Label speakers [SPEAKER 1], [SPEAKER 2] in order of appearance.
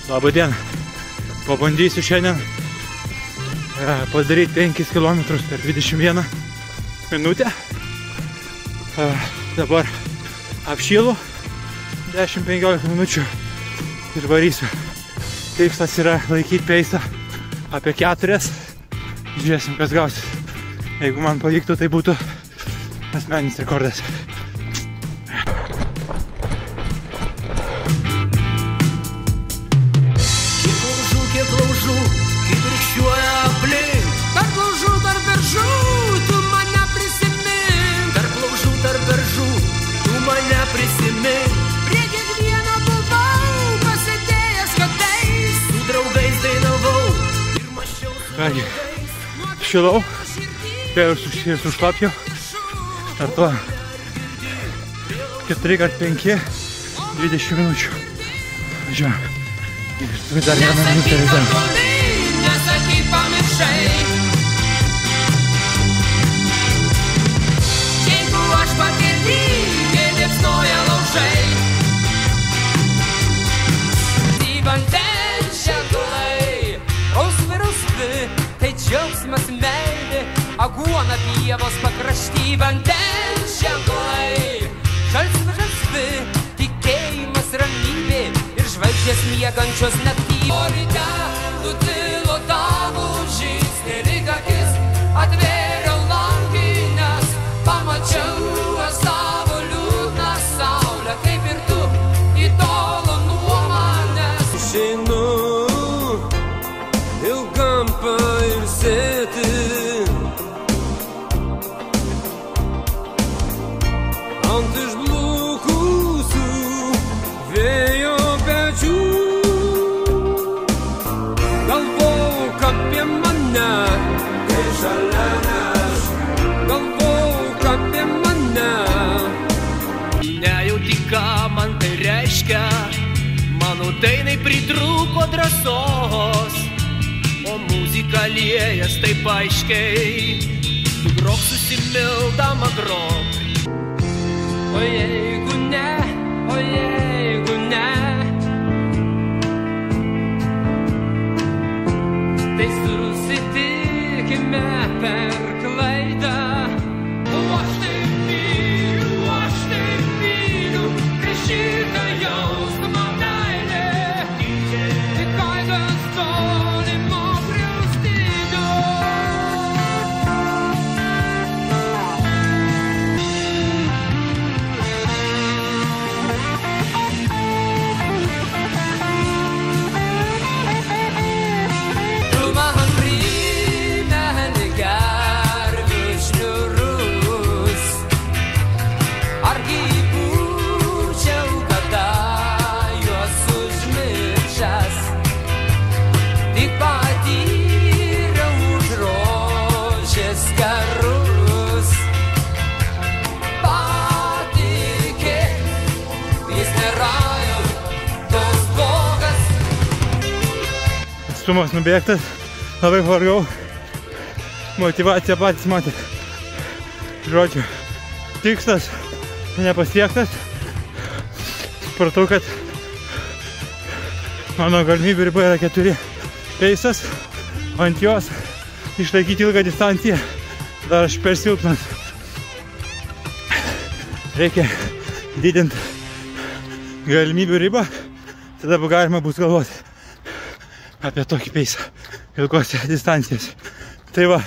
[SPEAKER 1] Labą dieną. Pabandysiu šiandien padaryti 5 km per 21 minutę. Dabar apšylu 10-15 minučių ir varysiu. Tikslas yra laikyti peisą apie 4. Žiūrėsim, kas gausis. Jeigu man pavyktų, tai būtų asmeninis rekordas.
[SPEAKER 2] Kiek laužų, kaip rykščiuoja aplink. Tarp laužų, tarp beržų, tu mane prisimink. Tarp laužų, tarp beržų, tu mane prisimink. Prie kiekvieno buvau pasėdėjęs katais. Su draugais dainavau ir maščiau su draugais.
[SPEAKER 1] Šilau, ir sušlapčiau. Startuoju 4x5, 20 minučių. Važiuojam. Ir dar vieną minutę rizam.
[SPEAKER 2] Nesakyk pamiršai. Jeigu aš pakirti, kai liepsnoja laužai. Į vandens ženklai, rausvi, tai džiaugsmas meilė. Aguona pievos pakrašty, vandens ženklai. Žalsvi, tikėjimas ramybė. Žvaigždės miegančios naktį. O ryte nutilo tavo žingsnį, lyg akis atvėriau langinės. Pamačiau savo liūdną saulę, kaip ir tu į tolo nuo manęs. Išeinu ilgam pailsėti ant išblukusių vėjo. Galvok apie mane, kai šalia neš. Galvok apie mane. Nejauti, ką man tai reiškia. Mano dainai pritrūko drąsos, o muzika liejas taip aiškiai. Tu grok susimildama grok. O jeigu ne, o jeigu ne, tai susitikime per klaidą. O aš taip myliu, kai šitą jausmą meilė. Tik aidas tolimo griaustinio.
[SPEAKER 1] Atstumas nubėgtas, labai vargau, motyvacija patys matėt. Žodžiu, tikslas nepasiektas. Supratau, kad mano galimybių riba yra 4 peisas, ant jos išlaikyti ilgą distanciją, dar aš per silpnas. Reikia didinti galimybių ribą, tada galima bus galvoti apie tokį peisą ilgose distancijas. Tai va.